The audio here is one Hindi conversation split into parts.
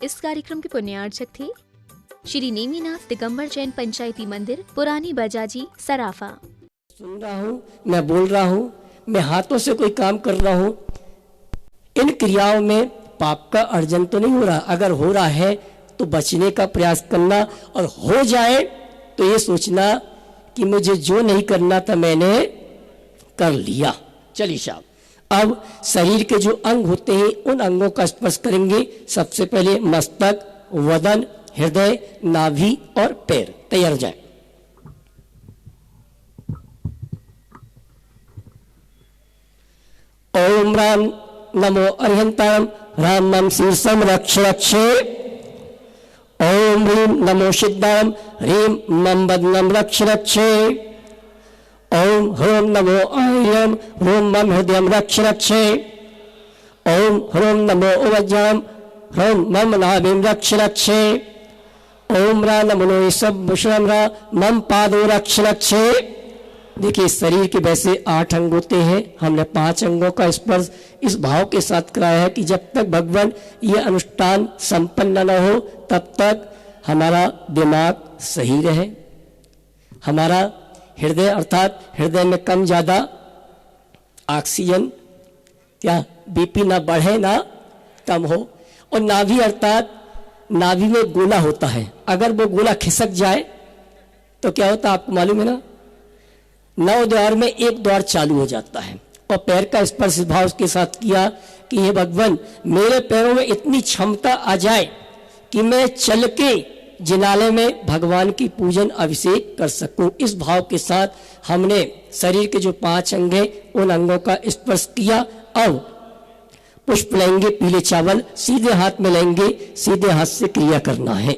इस कार्यक्रम के पुण्यार्चक थे श्री नेमीनाथ दिगंबर जैन पंचायती मंदिर, पुरानी बजाजी, सराफा। सुन रहा हूँ, मैं बोल रहा हूँ, मैं हाथों से कोई काम कर रहा हूँ, इन क्रियाओं में पाप का अर्जन तो नहीं हो रहा। अगर हो रहा है तो बचने का प्रयास करना, और हो जाए तो ये सोचना कि मुझे जो नहीं करना था मैंने कर लिया। चलिए साहब, अब शरीर के जो अंग होते हैं उन अंगों का स्पर्श करेंगे। सबसे पहले मस्तक, वदन, हृदय, नाभि और पैर। तैयार हो जाए। ओम राम नमो अरिहंताम रामम शीर्षम रक्ष रक्षे। ओम ह्रीं नमो सिद्धाम ह्रीं मम बदनम रक्ष रक्षे। ओम ह्रों नमो आह्यम ह्रों मम हृदयम रक्ष रक्षे। ओम ह्रों नमो उवज्जाम ह्रों मम नाभिम रक्ष रक्षे। ओम रा नमो सब रा मम पादो रक्ष रक्षे। देखिए, शरीर के वैसे 8 अंग होते हैं, हमने 5 अंगों का स्पर्श इस भाव के साथ कराया है कि जब तक भगवान ये अनुष्ठान संपन्न न हो तब तक हमारा दिमाग सही रहे, हमारा हृदय अर्थात हृदय में कम ज्यादा ऑक्सीजन क्या बीपी ना बढ़े ना कम हो, और नाभि अर्थात नाभि में गोला होता है, अगर वो गोला खिसक जाए तो क्या होता है आपको मालूम है ना, 9 द्वार में एक द्वार चालू हो जाता है। और पैर का स्पर्श भाव के साथ किया कि हे भगवान, मेरे पैरों में इतनी क्षमता आ जाए कि मैं चल के जिनालय में भगवान की पूजन अभिषेक कर सकूं। इस भाव के साथ हमने शरीर के जो 5 अंग हैं उन अंगों का स्पर्श किया। अब पुष्प लेंगे, पीले चावल सीधे हाथ में लेंगे, सीधे हाथ से क्रिया करना है।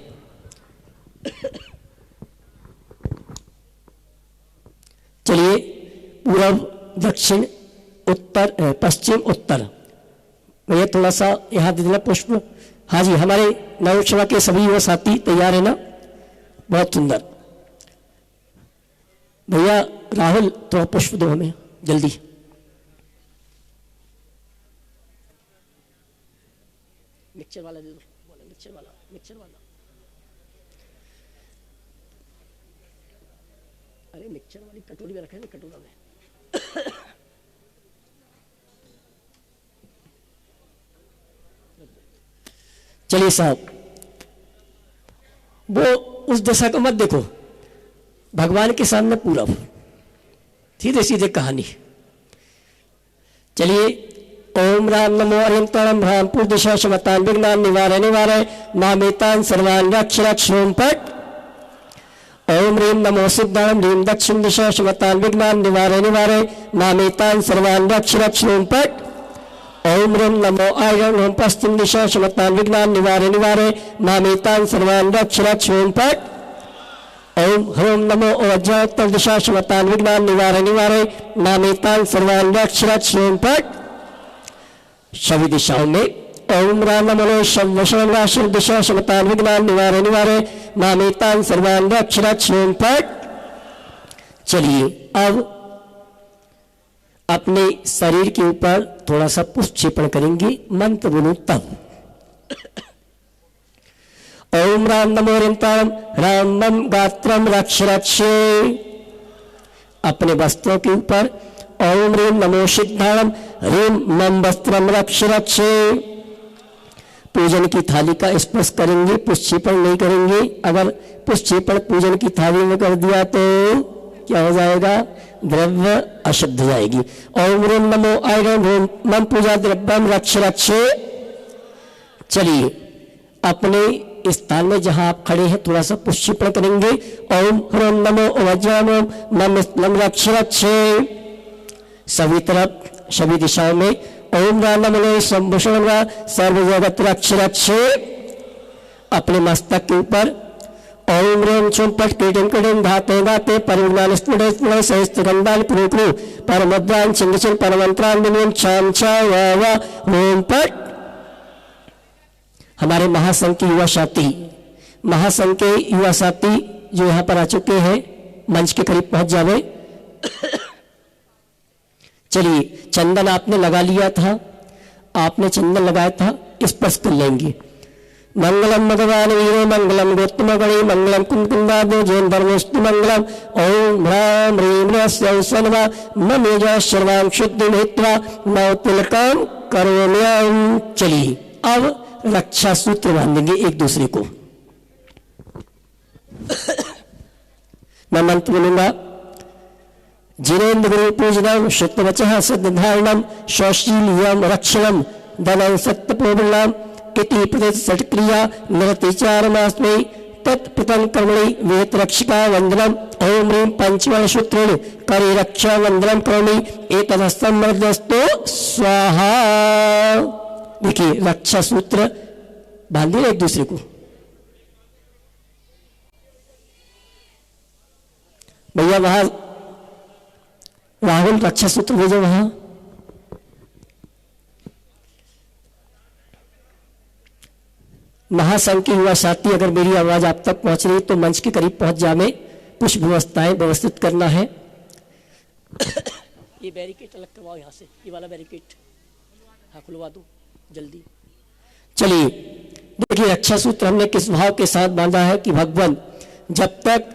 चलिए, पूर्व, दक्षिण, उत्तर, पश्चिम, उत्तर। भैया थोड़ा सा यहाँ दे देना पुष्प। हाँ जी, हमारे नवोत्सव के सभी युवा साथी तैयार है ना? बहुत सुंदर। भैया राहुल, थोड़ा पुष्प दो हमें जल्दी। मिक्सर वाला दे दो, मिक्सर वाला, मिक्सर वाला। अरे मिक्सर वाली कटोरी में रखे ना, कटोरा में। चलिए साहब, वो उस दिशा को मत देखो, भगवान के सामने पूरब, सीधे सीधे कहानी। चलिए, ओम राम नमो अरिहंताम राम पूर्दिशा शमतान विघ्नान निवारय निवारय मामेतान सर्वान रक्ष रक्ष। ओम पट। ओम ह्रीं नमो सिद्धां ह्रीं दक्षिण दिशा शमतान विघ्नान निवारय निवारय मामेतान सर्वान रक्ष रक्ष। ओम पट। ओम ह्रीं नमो आयं ओम पश्चिम दिशा शमतान विघ्नान निवारय निवारय मामेतान सर्वान रक्ष रक्ष। ओम पट। ओम ह्रों नमो ओवज्जा उत्तर दिशा शमतान विघ्नान निवारय निवारय मामेतान सर्वान रक्ष रक्ष। ओम पट। सभी दिशाओं में ओम राम नमो शम राशि दिशा शमतान विघ्नान निवारय निवारय मामेतान सर्वान रक्ष रक्ष। ओम पट। चलिए, अब अपने शरीर के ऊपर थोड़ा सा पुष्पक्षेपण करेंगे, मंत्र बोलो तब। ओम राम नमो अरिहंताम राम मम गात्रम रक्ष रक्षे। अपने वस्त्रों के ऊपर ओम ह्रीं नमो सिद्धां ह्रीं मम वस्त्रम रक्ष रक्षे। पूजन की थाली का स्पर्श करेंगे, पुष्पक्षेपण नहीं करेंगे। अगर पुष्पक्षेपण पूजन की थाली में कर दिया तो क्या हो जाएगा? द्रव्य अशुद्ध जाएगी। ओम ह्रीं नमो आयं ह्रीं मम पूजा द्रव्यम रक्ष रक्षे। चलिए, अपने स्थान में जहां आप खड़े हैं थोड़ा सा पुष्पक्षेपण करेंगे। ओम ह्रों नमो ओवज्जाम मम स्थलम रक्ष रक्षे। सभी तरफ, सभी दिशाओं में ओम राम नमो संभूषण सर्व जगत रक्ष रक्षे। अपने मस्तक के ऊपर ओम ह्रीं छुम पट कीटिं कीटिं धाते धाते परिज्ञान स्फुटे स्फुटे सहस्त्रगंधान पुरुक्रु परमद्रान चिंगचिन परमंत्रान विनियम छाम छा वा ओम पट। हमारे महासंघ के युवा साथी, महासंघ के युवा साथी जो यहाँ पर आ चुके हैं मंच के करीब पहुंच जावे। चलिए, चंदन आपने लगा लिया था, आपने चंदन लगाया था, स्पर्श कर लेंगे। मंगलम भगवान वीरो मंगलम गोत्तमगणी मंगलम कुंकुंदादो जैन धर्मस्तु मंगलम। ओम ह्रां ह्रीं ह्रस्यौ सन्वा ममेजा सर्वां शुद्धि मित्वा नौ तिलकम करोम्यम। चलिए अब रक्षा सूत्र बांधेंगे एक दूसरे को। मैं मंत्र बोलूंगा। जिनेन्द्र गुरु पूजनम शुद्धवचः सिद्धधारणम स्वशीलियम रक्षणम धनं सत्यपूर्णम इति प्रतिष्ठक्रिया निरतिचारमास्मै तत्प्रतम कर्मणि वेद रक्षिका वंदनम। ओम ह्रीं पंचवर्ण सूत्रेण करे रक्षा वंदनम करोमि एतदस्तं मर्दस्तो स्वाहा। देखिए रक्षा सूत्र बांधिए एक दूसरे को। भैया वहां राहुल रक्षा सूत्र भेजो वहां। महासंघ के युवा साथी, अगर मेरी आवाज आप तक पहुंच रही तो मंच के करीब पहुंच जाए। कुछ व्यवस्थाएं व्यवस्थित करना है। ये बैरिकेड अलग करवाओ यहाँ से, ये वाला बैरिकेड हाँ खुलवा दो जल्दी। चलिए देखिए रक्षा सूत्र हमने किस भाव के साथ बांधा है कि भगवान जब तक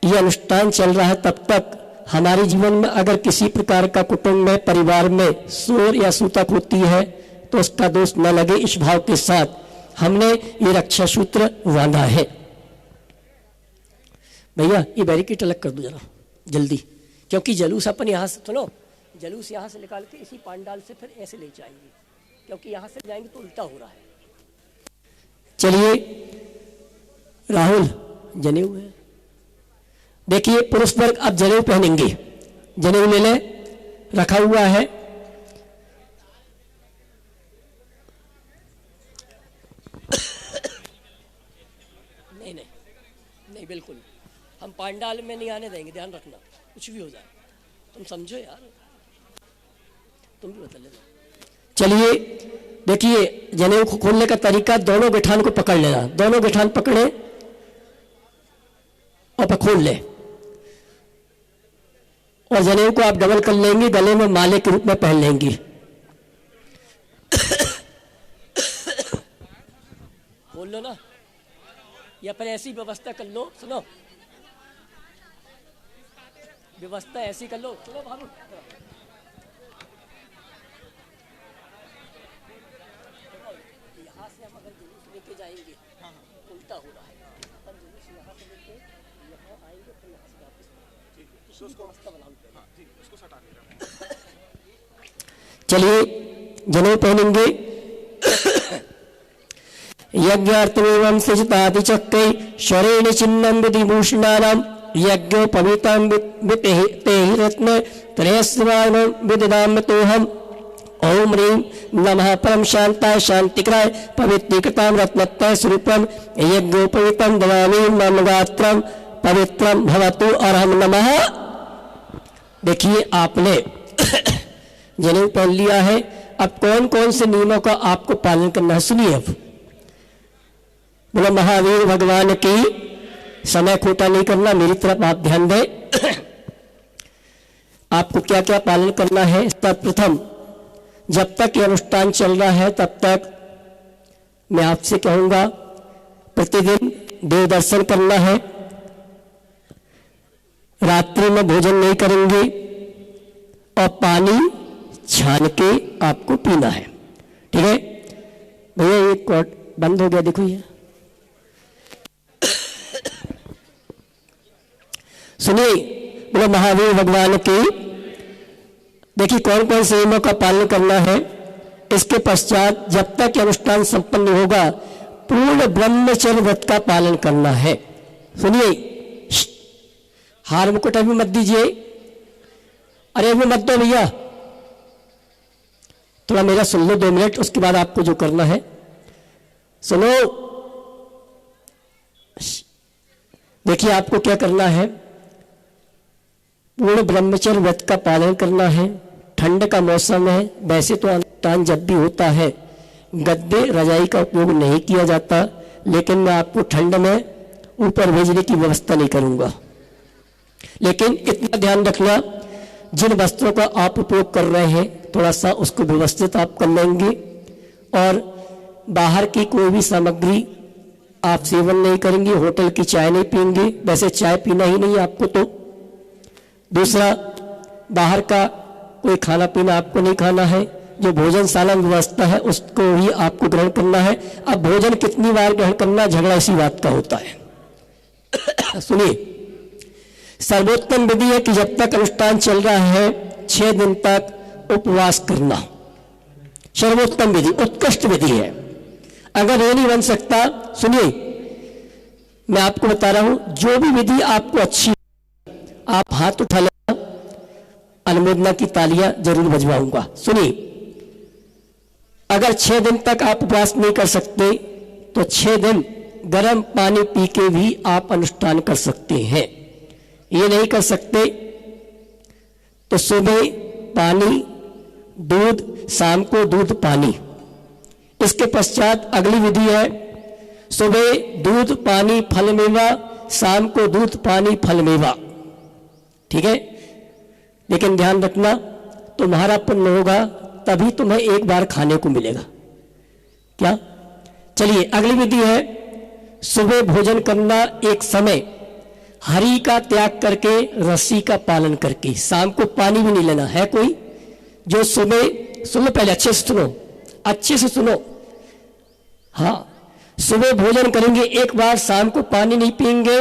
ये अनुष्ठान चल रहा है तब तक हमारे जीवन में अगर किसी प्रकार का कुटुंब में परिवार में शोर या सूतक होती है तो उसका दोष न लगे, इस भाव के साथ हमने ये रक्षा सूत्र बांधा है। भैया ये बैरिकेड अलग कर दो जरा जल्दी, क्योंकि जलूस अपन यहाँ से सुनो, जलूस यहाँ से निकाल के इसी पांडाल से फिर ऐसे ले जाएंगे, क्योंकि यहाँ से जाएंगे तो उल्टा हो रहा है। चलिए राहुल जनेऊ है। देखिए पुरुष वर्ग अब जनेऊ पहनेंगे। जनेऊ ले ले, रखा हुआ है। नहीं नहीं नहीं बिल्कुल हम पांडाल में नहीं आने देंगे, ध्यान रखना कुछ भी हो जाए। तुम समझो यार, तुम भी बता लेना। चलिए देखिए जनेऊ को खोलने का तरीका, दोनों गिठान को पकड़ लेना, दोनों गिठान पकड़े और खोल ले, और जनेऊ को आप डबल कर लेंगे, गले में माले के रूप में पहन लेंगी। खोल लो ना, या फिर ऐसी व्यवस्था कर लो। सुनो व्यवस्था ऐसी कर लो। सुनो बाबू यहाँ से हम अगर जुलूस लेके जाएंगे उल्टा हो रहा है, पर जुलूस यहाँ से लेके यहाँ आएंगे फिर यहाँ से वापस उसको रास्ता बनाएंगे। चलिए जनेऊ पहनेंगे। यज्ञार्थमेवं सृजताति चक्रै शरेण चिन्नं विधिभूषणानां यज्ञोपवीतं विते रत्न त्रयस्वानं विददाम्यतोऽहम्। ओम ह्रीं नमः परम शांताय शांतिकराय पवित्रीकृतां रत्नत्रय स्वरूपं यज्ञोपवीतं ददामि मम गात्रं पवित्रं भवतु अर्हं नमः। देखिए आपने जनेऊ पहन लिया है। अब कौन कौन से नियमों का आपको पालन करना है सुनिए। अब बोलो महावीर भगवान की, समय खोटा नहीं करना, मेरी तरफ आप ध्यान दें। आपको क्या क्या पालन करना है। सर्वप्रथम जब तक ये अनुष्ठान चल रहा है तब तक मैं आपसे कहूंगा प्रतिदिन देव दर्शन करना है, रात्रि में भोजन नहीं करेंगे और पानी छान के आपको पीना है। ठीक है भैया, ये कॉर्ड बंद हो गया देखो ये। सुनिए बोलो महावीर भगवान की। देखिए कौन कौन से नियमों का पालन करना है। इसके पश्चात जब तक अनुष्ठान संपन्न होगा पूर्ण ब्रह्मचर्य व्रत का पालन करना है। सुनिए, हार मुकुट अभी मत दीजिए, अरे अभी मत दो भैया, थोड़ा मेरा सुन लो 2 मिनट, उसके बाद आपको जो करना है सुनो। देखिए आपको क्या करना है, पूर्ण ब्रह्मचर्य व्रत का पालन करना है। ठंड का मौसम है, वैसे तो अनुष्ठान जब भी होता है गद्दे रजाई का उपयोग नहीं किया जाता, लेकिन मैं आपको ठंड में ऊपर भेजने की व्यवस्था नहीं करूंगा। लेकिन इतना ध्यान रखना, जिन वस्त्रों का आप उपयोग कर रहे हैं थोड़ा सा उसको व्यवस्थित आप कर लेंगे। और बाहर की कोई भी सामग्री आप सेवन नहीं करेंगे, होटल की चाय नहीं पिएंगे, वैसे चाय पीना ही नहीं आपको तो। दूसरा, बाहर का कोई खाना पीना आपको नहीं खाना है, जो भोजनशाला में व्यवस्था है उसको ही आपको ग्रहण करना है। अब भोजन कितनी बार ग्रहण करना, झगड़ा इसी बात का होता है। सुनिए, सर्वोत्तम विधि है कि जब तक अनुष्ठान चल रहा है 6 दिन तक उपवास करना, सर्वोत्तम विधि, उत्कृष्ट विधि है। अगर ये नहीं बन सकता, सुनिए मैं आपको बता रहा हूं, जो भी विधि आपको अच्छी, आप हाथ उठा लेना, अनुमोदना की तालियां जरूर बजवाऊंगा। सुनिए, अगर 6 दिन तक आप उपवास नहीं कर सकते तो 6 दिन गर्म पानी पी के भी आप अनुष्ठान कर सकते हैं। ये नहीं कर सकते तो सुबह पानी दूध, शाम को दूध पानी। इसके पश्चात अगली विधि है, सुबह दूध पानी फल मेवा, शाम को दूध पानी फल मेवा। ठीक है, लेकिन ध्यान रखना तुम्हारा पुण्य होगा तभी तुम्हें एक बार खाने को मिलेगा। क्या? चलिए अगली विधि है, सुबह भोजन करना एक समय, हरि का त्याग करके, रस्सी का पालन करके, शाम को पानी भी नहीं लेना है। कोई जो सुबह, सुनो पहले अच्छे से सुनो, अच्छे से सुनो, हाँ, सुबह भोजन करेंगे एक बार, शाम को पानी नहीं पिएंगे,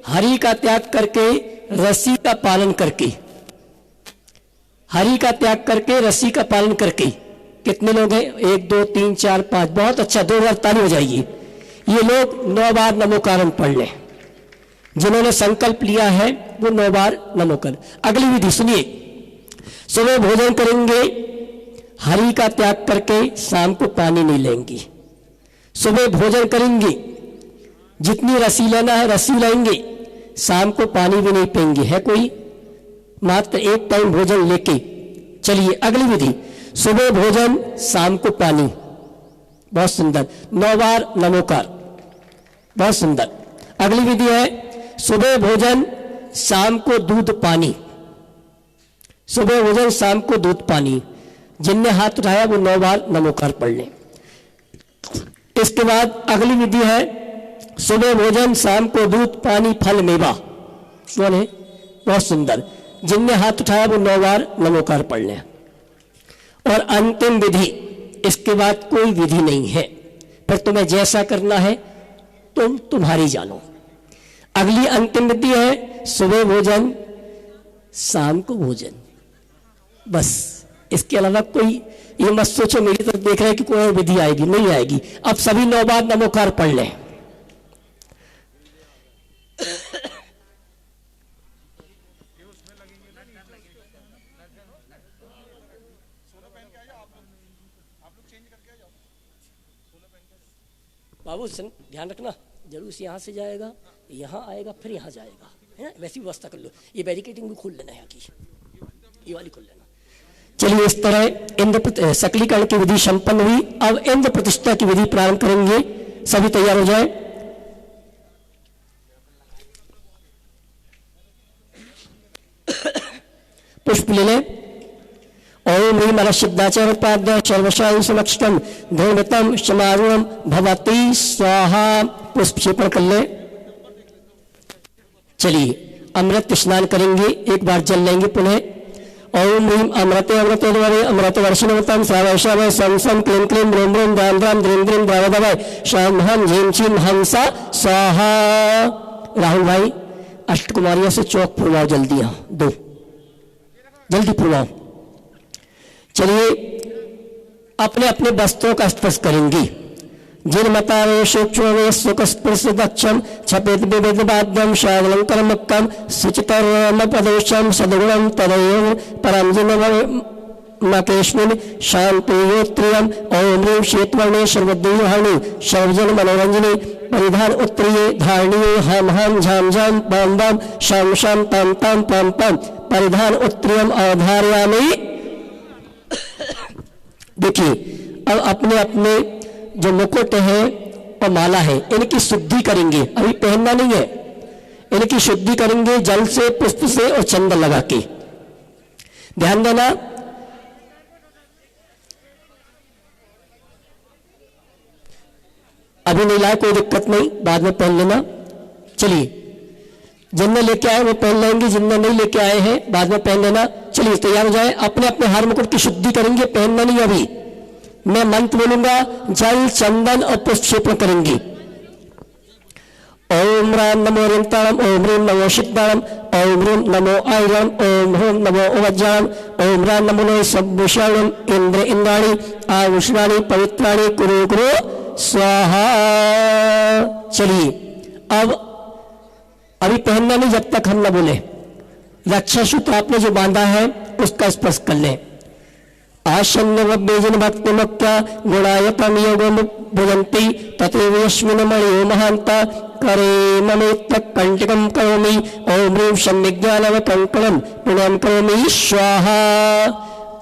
हरि का त्याग करके, रस्सी का पालन करके, हरि का त्याग करके, रस्सी का पालन करके। कितने लोग हैं? 1 2 3 4 5, बहुत अच्छा, 2 बार ताली हो जाएगी। ये लोग 9 बार नमोकारम पढ़ लें, जिन्होंने संकल्प लिया है वो 9 बार नमोकर। अगली विधि सुनिए, सुबह भोजन करेंगे, हरि का त्याग करके, शाम को पानी नहीं लेंगे। सुबह भोजन करेंगे, जितनी रस्सी लेना है रस्सी लेंगे, शाम को पानी भी नहीं पिएंगे। है कोई? मात्र एक टाइम भोजन लेके। चलिए अगली विधि, सुबह भोजन, शाम को पानी। बहुत सुंदर, 9 बार नमोकार, बहुत सुंदर। अगली विधि है, सुबह भोजन, शाम को दूध पानी। सुबह भोजन, शाम को दूध पानी। जिनने हाथ उठाया वो 9 बार नमोकार पढ़ लें। इसके बाद अगली विधि है, सुबह भोजन, शाम को दूध पानी फल मेवा। कौन है? बहुत सुंदर, जिनने हाथ उठाया वो 9 बार नमोकार पढ़ लें। और अंतिम विधि, इसके बाद कोई विधि नहीं है, फिर तुम्हें जैसा करना है तुम तुम्हारी जानो। अगली अंतिम विधि है, सुबह भोजन, शाम को भोजन, बस। इसके अलावा कोई ये मत सोचो मेरी तरफ देख रहे हैं कि कोई और विधि आएगी, नहीं आएगी। अब सभी 9 बार नमोकार पढ़ लें। बाबू ध्यान रखना, जरूर यहां से जाएगा, यहां आएगा, फिर यहां जाएगा, है ना? वैसी व्यवस्था कर लो। ये बैरिकेटिंग भी खोल लेना है की, ये वाली खोल लेना। चलिए इस तरह इंद्र सकलीकरण की विधि संपन्न हुई। अब इंद्र प्रतिष्ठा की विधि प्रारंभ करेंगे। सभी तैयार हो जाए। पुष्प ले लें। ओम ह्रीं अनश्चिद्धाचार्य पाद्य सर्वशायी समक्षतम धूमतम समारूढ़ भवती स्वाहा। पुष्प क्षेपण कर ले। चलिए अमृत स्नान करेंगे, एक बार जल लेंगे पुनः। ओम ह्रीं अमृते अमृते द्वारे अमृत वर्षिणवतम स्वावैशावय सम सम क्लीं क्लीं ब्रूं ब्रूं द्रां द्रां द्रीं द्रीं द्रावदवय शाम हम झीम छीम हंसा स्वाहा। राहुल भाई अष्टकुमारियों से चौक पुरवाओ जल्दी, यहाँ 2 जल्दी पुरवाओ। चलिए अपने अपने वस्त्रों का स्पर्श करेंगे। जिन मतावे सूक्ष्म सुख स्पर्श दक्षम छपेत विविध वाद्यम शादलंकरमक्कम सुचितरम पदोषम सदगुणम तदयो परम जिन मकेश्मिन शांतियोत्रियम ओम ह्रीं श्वेतवर्णे सर्वद्युहाणि सर्वजन मनोरंजनी परिधान उत्तरीय धारणीय हम हम झाम झाम पाम पाम शाम शाम ताम ताम पाम पाम परिधान उत्तरीयम अवधारयामि। देखिए अब अपने अपने जो मुकुट है और माला है इनकी शुद्धि करेंगे। अभी पहनना नहीं है, इनकी शुद्धि करेंगे जल से, पुष्प से और चंदन लगा के। ध्यान देना, अभी नहीं लाए कोई दिक्कत नहीं, बाद में पहन लेना। चलिए, जिनने लेके आए वो पहन लेंगे, जिनने नहीं लेके आए हैं बाद में पहन लेना। चलिए तैयार हो जाए, अपने अपने हार मुकुट की शुद्धि करेंगे, पहनना नहीं अभी। मैं मंत्र बोलूंगा, जल चंदन और पुष्प करेंगे। ओम राम नमो रिंताणम, ओम ह्रीम नमो सिद्धाणम, ओम ह्रीम नमो आयुरम, ओम ह्रीम नमो उवज्जाणम, ओम राम नमो सबभूषणम, इंद्र इंद्राणी आभूषणानि पवित्राणि कुरु कुरु स्वाहा। चलिए, अब अभी पहनना नहीं जब तक हम न बोले। रक्षा सूत्र आपने जो बांधा है उसका स्पर्श कर लें। आशन्न बेजन भक्ति मुक्त्या गुणायतम योगम भुजंती तथैव यस्मिन् मणियो महांता करे ममेत कंटकम करोमि, ओम ह्रीं सम्यग्ज्ञानव कंकणम पुण्यम करोमि स्वाहा।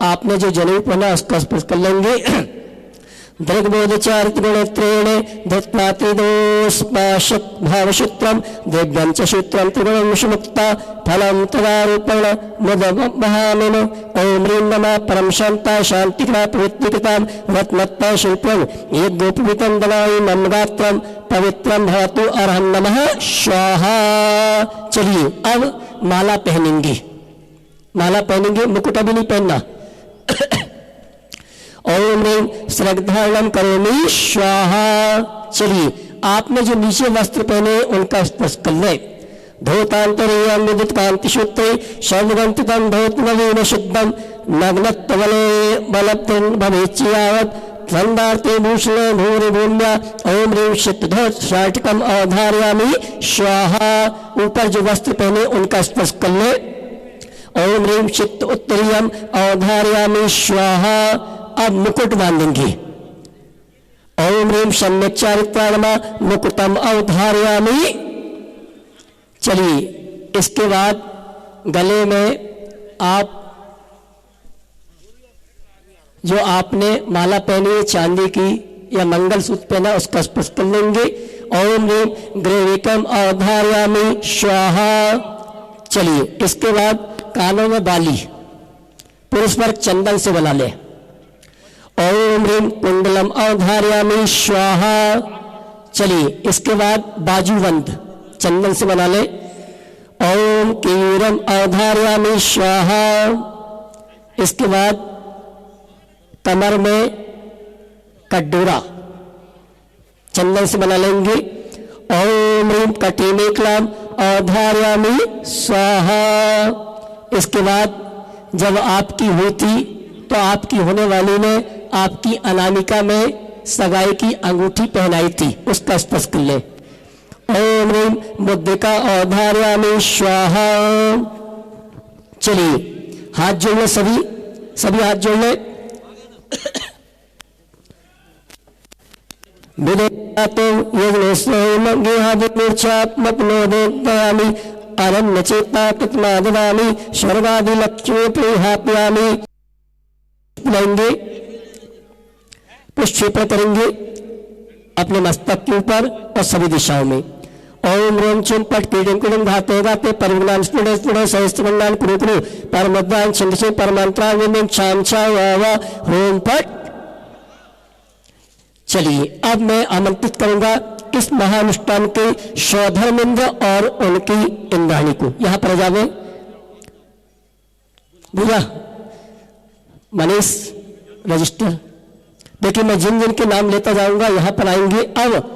आपने जो जनेऊ पहना उसका स्पर्श कर लेंगे। दृग्बोधचारित गुणत्रेण धत्वा त्रिदोषपाशक भावसूत्रम दिव्यं च सूत्रम त्रिगुणं सुमुक्ता फलं तदारूपण मुदमहामिन, ओम ह्रीं नमः परम शांता शांतिकृता पवित्रीकृतां रत्नत्ता शिल्पं यज्ञोपवीतं ददामि मम गात्रं पवित्रं भवतु अर्हं नमः स्वाहा। चलिए, अब माला पहनेंगे। माला पहनेंगे, मुकुट अभी नहीं पहनना। ओम ह्रीं श्रद्धारणम करोमि स्वाहा। चलिए, आपने जो नीचे वस्त्र पहने उनका स्पर्श कर ले। धोतांतरेयं विद्युत कांति सूत्रे सर्वगंतितं धोत नवीन शुद्धम नग्नत्वले बलब्धं भवेच्चियावत् संदार्ते भूषणे भूरि भूम्या, ओम ह्रीं शीतधोत शाटिकम अवधारयामि स्वाहा। ऊपर जो वस्त्र पहने उनका स्पर्श कर ले। ओम ह्रीं शीत उत्तरीयम अवधारयामि स्वाहा। अब मुकुट बांधेंगे। ओम ह्रीं सम्यक् चारित्राणमा मुकुटम अवधारयामि। चलिए, इसके बाद गले में आप जो आपने माला पहनी है चांदी की या मंगलसूत्र पहना उसका स्पर्श कर लेंगे। ओम ह्रीं ग्रेविकम अवधारयामि स्वाहा। चलिए, इसके बाद कानों में बाली पुरुष वर्ग चंदन से बना ले। ओम ह्रीं कुंडलम अवधारयामि स्वाहा। चलिए, इसके बाद बाजूबंद चंदन से बना ले। ओम कीरम अवधारयामि स्वाहा। इसके बाद कमर में कटोरा चंदन से बना लेंगे। ओम ह्रीं कटिमेकलम अवधारयामि स्वाहा। इसके बाद जब आपकी हुई थी तो आपकी होने वाली ने आपकी अनामिका में सगाई की अंगूठी पहनाई थी, उसका स्पर्श कर ले। ओम ह्रीं मुद्रिका अवधारयामि स्वाहा। चलिए, हाथ जोड़ ले, सभी हाथ जोड़ ले। अरण्य चेता कृत्मा ददामि स्वर्गादि लक्ष्मी प्रिहाप्यामि। लेंगे, पुष्प करेंगे अपने मस्तक के ऊपर और सभी दिशाओं में। ओम रोम चुम पट कीड़िम कुड़िम घाते गाते परगुणान स्फुटे स्फुटे सहस्त्रमंडान कुरु कुरु परमद्वान छिंदसे परमंत्रान विमिन छाम छा वा रोम पट। चलिए, अब मैं आमंत्रित करूंगा इस महानुष्ठान के स्वधर्मेंद्र और उनकी इंद्राणी को यहां पर जावे। भैया मनीष रजिस्टर देखिए, मैं जिन जिन के नाम लेता जाऊंगा यहां पर आएंगे। अब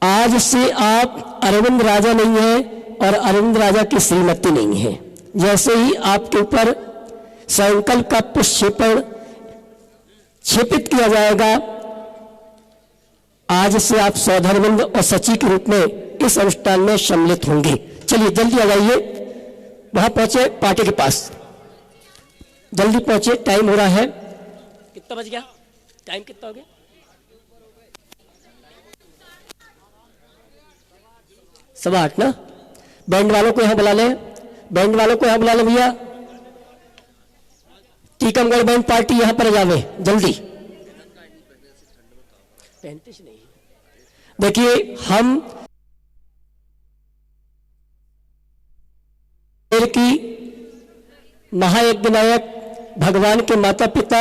आज से आप अरविंद राजा नहीं है और अरविंद राजा की श्रीमती नहीं है। जैसे ही आपके ऊपर संकल्प का पुष्प क्षेपित किया जाएगा, आज से आप सौधर्मेंद्र और सची के रूप में इस अनुष्ठान में सम्मिलित होंगे। चलिए जल्दी आ जाइए, वहां पहुंचे पार्टी के पास, जल्दी पहुंचे, टाइम हो रहा है। कितना बज गया? टाइम कितना हो गया? सवा 8 ना। बैंड वालों को यहां बुला ले, बैंड वालों को यहां बुला ले भैया। टीकमगढ़ बैंड पार्टी यहां पर जावे जल्दी। नहीं देखिए, हम की महायज्ञ नायक भगवान के माता पिता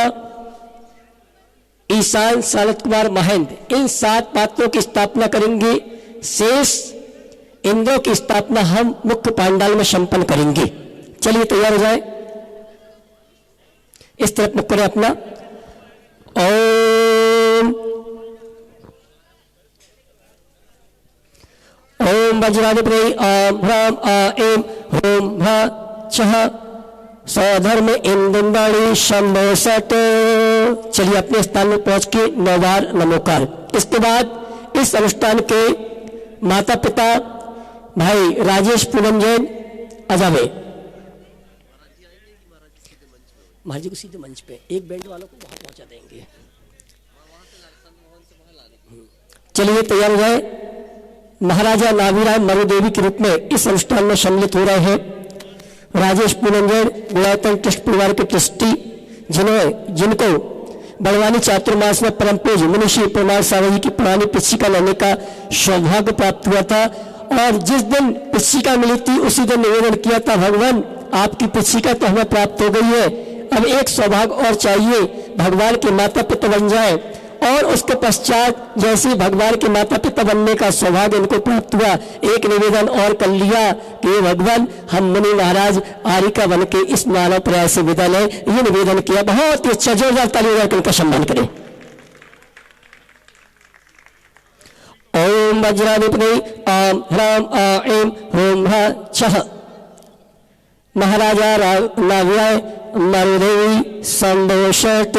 ईशान, सालत कुमार, महेंद्र, इन 7 पात्रों की स्थापना करेंगे। शेष इंद्रों की स्थापना हम मुख्य पांडाल में संपन्न करेंगे। चलिए तैयार हो जाए, इस तरफ मुख करें अपना। ओम ओम वज्राधिपते आम ह्राम आ एम ह्रूम ह्रा छह स्वधर्म इंद्रवाणी शंभो सट। चलिए अपने स्थान में पहुंच के 9 बार नमोकार। इसके बाद इस अनुष्ठान के माता पिता भाई राजेश पूनम जैन अजावे, महाराज जी को सीधे मंच पे, एक बैंड वालों को वहां पहुंचा देंगे। चलिए तैयार हो जाए। महाराजा नावीराम मरुदेवी के रूप में इस अनुष्ठान में सम्मिलित हो रहे हैं राजेश पूनम जैन, गुणायतन ट्रस्ट परिवार के ट्रस्टी, जिनको बड़वानी चातुर्मास में परम पूज्य मुनिश्री प्रमाण सागर जी की पुरानी पुस्तिका लेने का सौभाग्य प्राप्त हुआ था। और जिस दिन पुस्तिका मिली थी उसी दिन निवेदन किया था, भगवान आपकी पुस्तिका तो हमें प्राप्त हो गई है, अब एक सौभाग्य और चाहिए, भगवान के माता पिता बन जाए। और उसके पश्चात जैसे भगवान के माता पिता बनने का सौभाग्य इनको प्राप्त हुआ, एक निवेदन और कर लिया कि भगवान हम मुनि महाराज आरिका बन के इस मानव प्रयास से विदा लें। ये निवेदन किया। बहुत ही अच्छा, जोरदार ताली बजाकर उनका सम्मान करें। ओम वज्राधिपते आम ह्राम आ एम ह्रूम ह्रा छह महाराजा नाव्याय मरुदेवी संदोषट।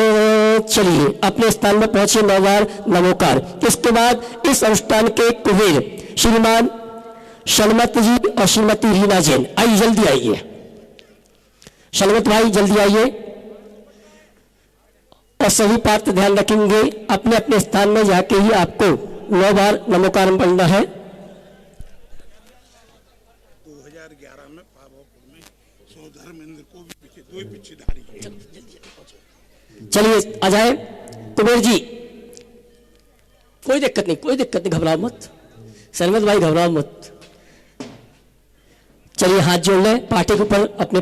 चलिए अपने स्थान में पहुंचे 9 बार नमोकार। इसके बाद इस अनुष्ठान के कुबेर श्रीमान शलमत जी और श्रीमती रीना जैन, आइए जल्दी आइए। शलमत भाई जल्दी आइए। और सभी पात्र ध्यान रखेंगे, अपने अपने स्थान में जाके ही आपको 9 बार नमोकार पढ़ना है। 2011 में पावापुर में स्वधर्म इंद्र को भी पीछे 2 पीछेधारी है। चलिए आ जाए कुबेर जी। कोई दिक्कत नहीं, कोई दिक्कत नहीं, घबराओ मत सरमत भाई, घबराओ मत। चलिए हाथ जोड़ लें पाटे के ऊपर अपने।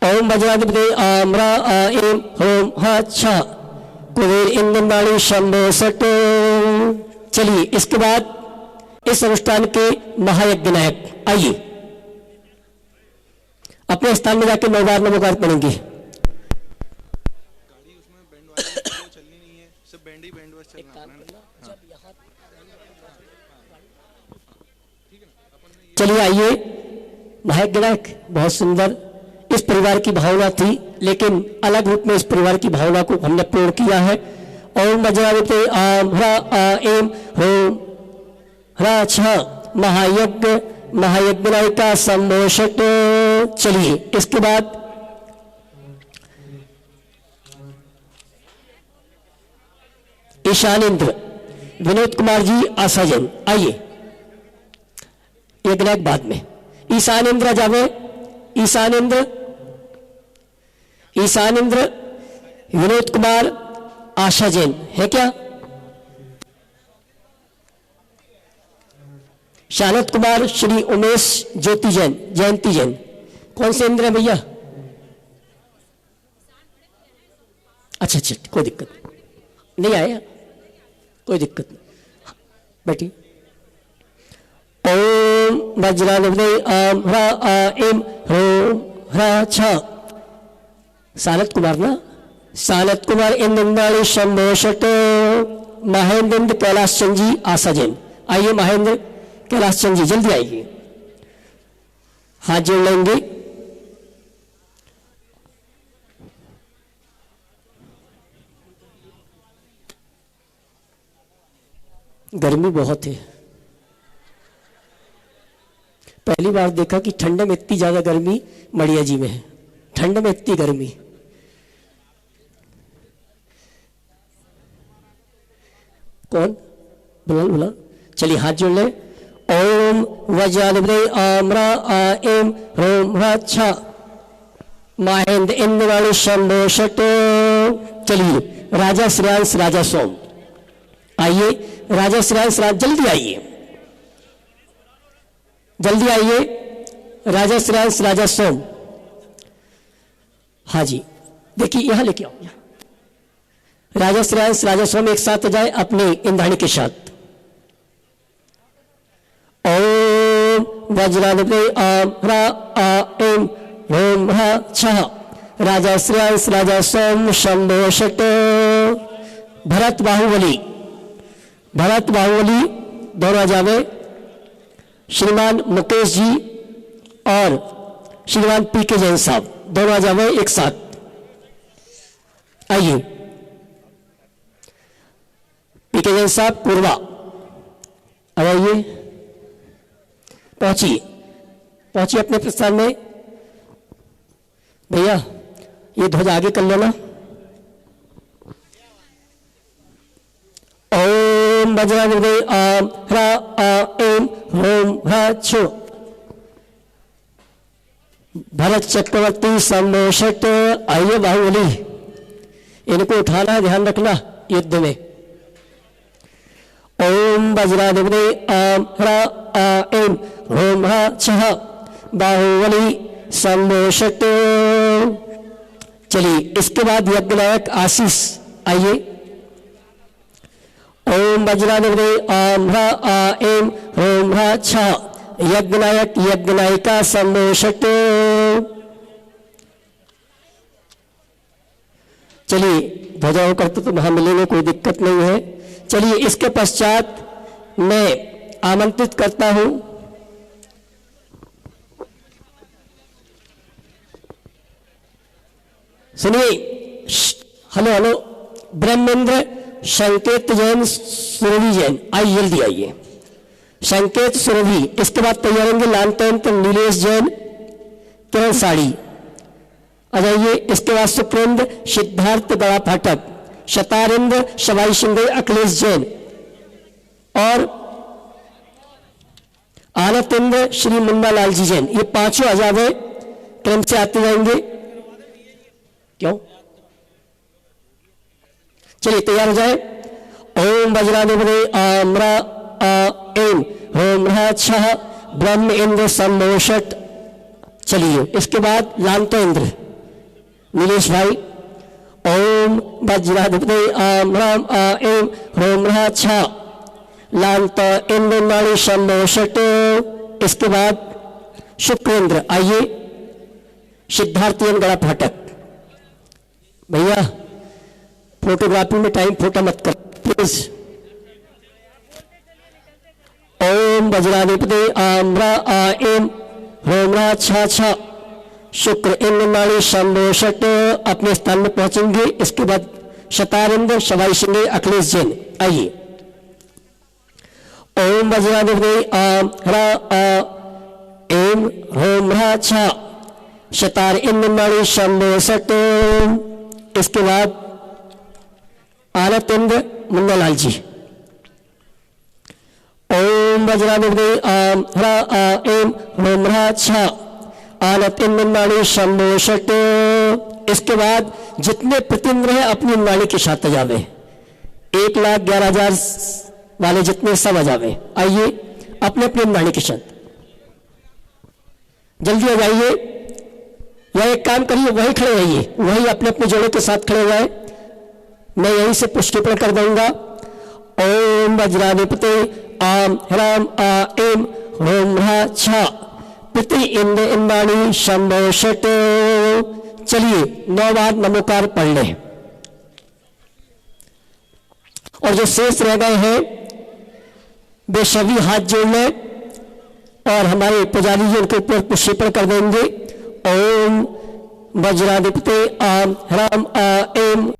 ओम वज्राधिपते आम्रा आ एम ह्रूम ह्रा छह कुबेर इंद्रवाणी शंभो सट। चलिए इसके बाद इस अनुष्ठान के महायज्ञ नायक आइए अपने स्थान में जाके 9 बार नमोकार पढ़ेंगे। गाड़ी उसमें बैंड वाला चलनी नहीं है, सिर्फ बैंड ही बैंड बस चलना है। चलिए आइए महायज्ञ नायक, बहुत सुंदर इस परिवार की भावना थी, लेकिन अलग रूप में इस परिवार की भावना को हमने पूर्ण किया है। ओम वज्राधिपते आम ह्रा आ एम ह्रूम ह्रा छह महायज्ञ महायज्ञ नायिका संभोषट। चलिए इसके बाद ईशानेन्द्र विनोद कुमार जी आशाजन, आइए एक नायक बाद में। ईशानेन्द्र जावे, ईशानेन्द्र विनोद कुमार आशा जैन है क्या? शानत कुमार श्री उमेश ज्योति जैन, जयंती जैन, कौन से इंद्र है भैया? अच्छा अच्छा, कोई दिक्कत नहीं, आया कोई दिक्कत नहीं, बैठी। ओम वज्राधिपते आम ह्रा आ एम ह्रूम ह्रा छह सानत कुमार ना, सानत कुमार इंद्रवाणी शंभो सट। महेंद्र कैलाश चंद जी आशा जैन, आइए महेंद्र कैलाश चंद जी जल्दी आइए, हाथ जोड़ लेंगे। गर्मी बहुत है, पहली बार देखा कि ठंड में इतनी ज्यादा गर्मी मड़िया जी में है, ठंड में इतनी गर्मी। कौन बुला बुला, चलिए हाथ जोड़ ले। ओम वज्राधिपते आम्रा आ एम ह्रूम ह्रा छह महेंद्र इंद्रवाणी शंभो सट। चलिए राजा श्रेयांश राजा सोम, आइए राजा श्रेयांश जल्दी आइए, जल्दी आइए राजा श्रेयांश राजा सोम। हाँ जी देखिए यहां लेके आओ, राजश्रेयांश राजस्व में एक साथ हो जाए अपनी इंद्राणी के साथ। ओम वज्राधिपते आम ह्रा आ एम ह्रोम ह्रा छः राजश्रेयांश राजस्व शंभो षट। भरत बाहुबली दोनों आ जावे। श्रीमान मुकेश जी और श्रीमान पी के जैन साहब दोनों आ जावे एक साथ। आइए पी के जैन साहब पूर्वा अब आइए, पहुंचिए अपने प्रस्थान में। भैया ये ध्वजा आगे कर लेना। ओम वज्राधिपते आम ह्रा आ एम ह्रोम ह्रा छु भरत चक्रवर्ती शंभो षट। आइए बाहुबली, इनको उठाना, ध्यान रखना युद्ध में। ओम वज्राधिपते आम ह्रा आ एम ह्रोम ह्रा छः बाहुबली शंभो षट। चलिए इसके बाद यज्ञनायक आशीष आइए। ओम वज्राधिपते आम ह्रा आ एम ह्रोम ह्रा छः यज्ञनायक यज्ञनायिका शंभो षट। चलिए ध्वजाओं करते तो वहां मिलेंगे, कोई दिक्कत नहीं है। चलिए इसके पश्चात मैं आमंत्रित करता हूं सुनिए, हेलो ब्रह्मेंद्र संकेत जैन सुरभि जैन, आइए जल्दी आइए। संकेत सुरभि, इसके बाद तैयार होंगे लालटेंट नीलेश जैन किरण साड़ी आ जाइए। इसके बाद सुप्रेंद्र सिद्धार्थ गड़ा फाटक, शतारेंद्र शवाई शिंदे अखिलेश जैन और आनतेंद्र श्री मुन्ना लाल जी जैन, ये पांचों आ जावे क्रम से आते जाएंगे। क्यों? चलिए तैयार हो जाए। ओम वज्राधिपते आम ह्रा आ एम ह्रोम ह्रा छः ब्रह्म इंद्र शंभो षट। चलिए इसके बाद लालतेंद्र नीलेश भाई। ओम वज्राधिपते आम ह्राम आ एम ह्रोम ह्रा छः लालत इंद्र नाड़ी शंभो षट। इसके बाद शुक्रेंद्र आइए, सिद्धार्थ गड़ा फाटक। भैया फोटोग्राफी में टाइम फोटो मत कर प्लीज। ओम वज्राधिपते आम ह्रा आ एम ह्रोम ह्रा छः छः शुक्र इंद्र नाड़ी शंभो षट। अपने स्थान में पहुंचेंगे। इसके बाद शतारेंद्र शवाई शिंदे अखिलेश जैन आइए। ओम वज्राधिपते आम ह्रा आ एम ह्रोम ह्रा छः शतार इंद्र नाड़ी शंभो षट। इसके बाद आनतेंद्र मुन्ना लाल जी। ओम वज्राधिपते आम ह्रा आ एम ह्रोम ह्रा छः आनतेंद्र नाड़ी शंभो षट। इसके बाद जितने प्रतिन्द्र हैं अपनी नाड़ी के साथ जावे, 1,11,000 वाले जितने सब आ जावे। आइए अपने अपने नाड़ी के साथ जल्दी आ जाइए, या एक काम करिए वही खड़े रहिए, वही अपने अपने जोड़े के साथ खड़े हुए। मैं यहीं से पुष्टिपण कर दूंगा। ओम वज्राधिपते आम ह्राम आ एम ह्रोम ह्रा छः प्रति इंद्र इंद्राणी शंभो षट। चलिए 9 बार नमोकार पढ़ लें और जो शेष रह गए हैं वे सभी हाथ जोड़ लें और हमारे पुजारी जी उनके ऊपर पुष्टिपण कर देंगे। ओम वज्राधिपते आम ह्राम आ एम